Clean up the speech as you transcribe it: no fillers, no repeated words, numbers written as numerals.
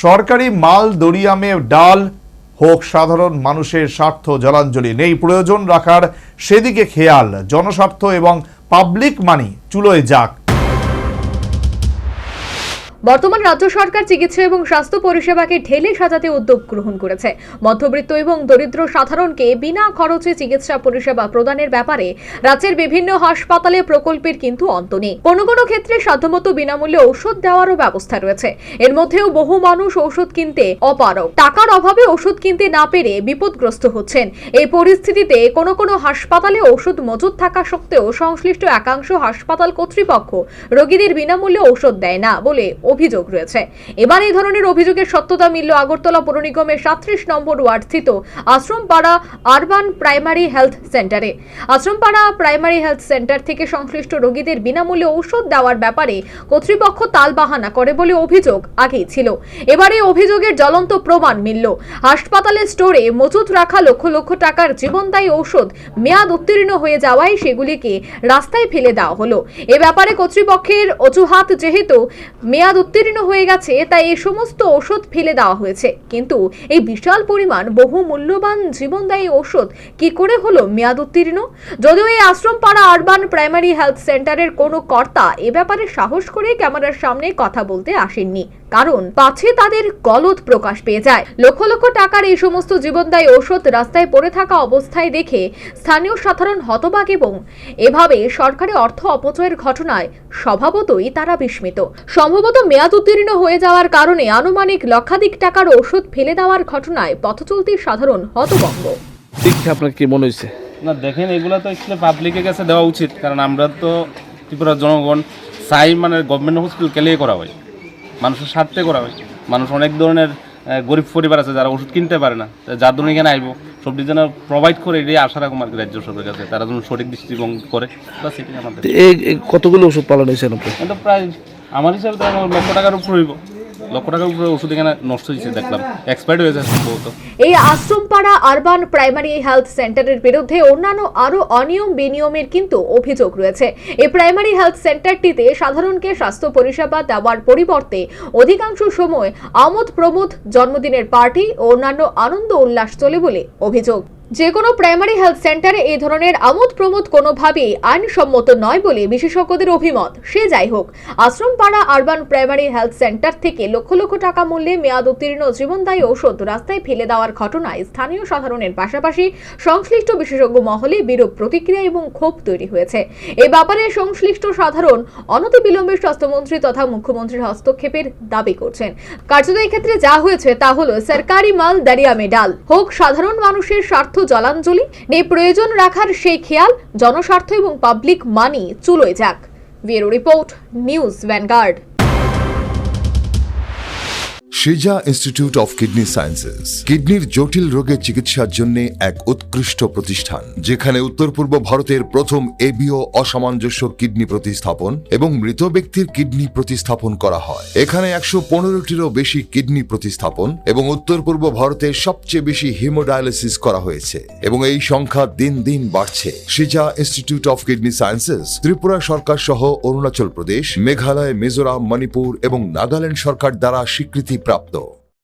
সরকারি মাল দরিয়ামে ডাল হোক সাধারণ মানুষের স্বার্থ জলাঞ্জলি নেই প্রয়োজন রাখার সেদিকে খেয়াল জনস্বার্থ এবং পাবলিক মানি চুলোয় যাক। বর্তমান রাজ্য সরকার চিকিৎসা এবং স্বাস্থ্য পরিষেবাকে ঢেলে সাজাতে উদ্যোগ গ্রহণ করেছে। মধ্যবিত্ত এবং দরিদ্র সাধারণকে বিনা খরচে চিকিৎসা পরিষেবা প্রদানের ব্যাপারে রাজ্যের বিভিন্ন হাসপাতালে প্রকল্পের কিন্তু অন্ত নেই। কোনো কোনো ক্ষেত্রে সাধ্যমতো বিনামূল্যে ঔষধ দেওয়ারও ব্যবস্থা রয়েছে। এর মধ্যেও বহু মানুষ ঔষধ কিনতে অপারগ, টাকার অভাবে ওষুধ কিনতে না পেরে বিপদগ্রস্ত হচ্ছেন। এই পরিস্থিতিতে কোনো কোনো হাসপাতালে ঔষধ মজুদ থাকা সত্ত্বেও সংশ্লিষ্ট একাংশ হাসপাতাল কর্তৃপক্ষ রোগীদের বিনামূল্যে ঔষধ দেয় না বলে অভিযোগ রয়েছে। এবার এই ধরনের অভিযোগের সত্যতা মিলল আগরতলা পৌর নিগমের 37 নম্বর ওয়ার্ড স্থিত আশ্রমপাড়া আরবান প্রাইমারি হেলথ সেন্টারে। আশ্রমপাড়া প্রাইমারি হেলথ সেন্টার থেকে সংশ্লিষ্ট রোগীদের বিনামূল্যে ঔষধ দেওয়ার ব্যাপারে কর্তৃপক্ষ তালবাহানা করে বলে অভিযোগ আগেই ছিল। এবারে অভিযোগের জ্বলন্ত প্রমাণ মিলল। হাসপাতালের স্টোরে মজুত রাখা লক্ষ লক্ষ টাকার জীবনদায়ী ঔষধ মেয়াদ উত্তীর্ণ হয়ে যাওয়ায় সেগুলিকে রাস্তায় ফেলে দেওয়া হলো। এ ব্যাপারে কর্তৃপক্ষের অজুহাত, যেহেতু মেয়াদ উত্তীর্ণ হয়ে গেছে তাই এই সমস্ত ওষুধ ফেলে দেওয়া হয়েছে। কিন্তু এই বিশাল পরিমাণ বহু মূল্যবান জীবনদায়ী ওষুধ কি করে হলো মেয়াদ উত্তীর্ণ? যদিও এই আশ্রমপাড়া আরবান প্রাইমারি হেলথ সেন্টারের কোনো কর্তা এ ব্যাপারে সাহস করে ক্যামেরার সামনে কথা বলতে আসেননি, কারণ পাছে তাদের গলদ প্রকাশ পেয়ে যায়। লক্ষ লক্ষ টাকার এই সমস্ত জীবনদায়ী ওষুধ রাস্তায় পড়ে থাকা অবস্থায় দেখে স্থানীয় সাধারণ হতবাক এবং এভাবে সরকারি অর্থ অপচয়ের ঘটনায় স্বভাবতই তারা বিস্মিত। সম্ভবত মেয়াদ উত্তীর্ণ হয়ে যাওয়ার কারণে আনুমানিক লক্ষাধিক টাকার ওষুধ ফেলে দেওয়ার ঘটনায় পথচলতি সাধারণ হতভম্ব। আপনার কি মনে হয়েছে? না দেখেন, এগুলো তো অ্যাকচুয়ালি পাবলিকের কাছে দেওয়া উচিত, কারণ আমরা তো ত্রিপুরার জনগণ চাই মানে গভর্নমেন্ট হসপিটাল কেলেই করা হয়, মানুষের স্বার্থে করা হয়। মানুষ অনেক ধরনের গরিব পরিবার আছে যারা ওষুধ কিনতে পারে না, যার জন্য এখানে আইব সবটি যেন প্রোভাইড করে, এটাই আশা রাখুন আর কি রাজ্য সরকারের কাছে, তারা যেন সঠিক দৃষ্টিভঙ্গি করে। সেটাই আমাদের। কতগুলো ওষুধ পালন হয়েছে কিন্তু প্রায় আমার হিসাবে তো লক্ষ টাকার উপর হইব, লক্ষ টাকার উপরে ওষুধ এখানে নষ্ট হয়েছে, দেখলাম এক্সপায়ার্ড হয়ে যাচ্ছে সম্ভবত। এই আশ্রমপাড়া আরবান প্রাইমারি হেলথ সেন্টারের বিরুদ্ধে অন্যান্য আরো অনিয়ম বিনিয়মের কিন্তু অভিযোগ রয়েছে। এই প্রাইমারি হেলথ সেন্টারটিতে সাধারণকে স্বাস্থ্য পরিষেবা দেওয়ার পরিবর্তে অধিকাংশ সময় আমোদ প্রমোদ, জন্মদিনের পার্টি ও অন্যান্য আনন্দ উল্লাস চলে বলে অভিযোগ। যে কোনো প্রাইমারি হেলথ সেন্টারে এই ধরনের আমোদ প্রমোদ কোনোভাবেই আইনসম্মত নয় বলে বিশেষজ্ঞদের অভিমত। সে যাই হোক, Ashrampara urban primary health centre থেকে লক্ষ লক্ষ টাকা মূল্যে মেয়াদ উত্তীর্ণ জীবনদায়ী ঔষধ রাস্তায় ফেলে দেওয়ার ঘটনায় স্থানীয় সাধারণের পাশাপাশি সংশ্লিষ্ট বিশেষজ্ঞ মহলে বিরূপ প্রতিক্রিয়া এবং ক্ষোভ তৈরি হয়েছে। এই ব্যাপারে সংশ্লিষ্ট সাধারণ অনতিবিলম্বে স্বাস্থ্যমন্ত্রী তথা মুখ্যমন্ত্রীর হস্তক্ষেপের দাবি করছেন। কার্যত এই ক্ষেত্রে যা হয়েছে তা হলো সরকারি মাল দরিয়া মে ডাল হোক সাধারণ মানুষের স্বার্থ জলাঞ্জলি নেই প্রয়োজন রাখার সেই খেয়াল জনস্বার্থ এবং পাবলিক মানি চুলোয় যাক। Bureau report, news vanguard. Shija institute of kidney sciences কিডনির জটিল রোগের চিকিৎসার জন্য এক উৎকৃষ্ট প্রতিষ্ঠান, যেখানে উত্তর পূর্ব ভারতের প্রথম এবিও অসামঞ্জস্য কিডনি প্রতিস্থাপন এবং মৃত ব্যক্তির কিডনি প্রতিস্থাপন করা হয়। এখানে 115টিরও বেশি কিডনি প্রতিস্থাপন এবং উত্তর পূর্ব ভারতের সবচেয়ে বেশি হিমোডায়ালিসিস করা হয়েছে এবং এই সংখ্যা দিন দিন বাড়ছে। Shija institute of kidney sciences Tripura সরকার সহ অরুণাচল প্রদেশ, মেঘালয়, মিজোরাম, মণিপুর এবং নাগাল্যান্ড সরকার দ্বারা স্বীকৃতি প্রাপ্ত।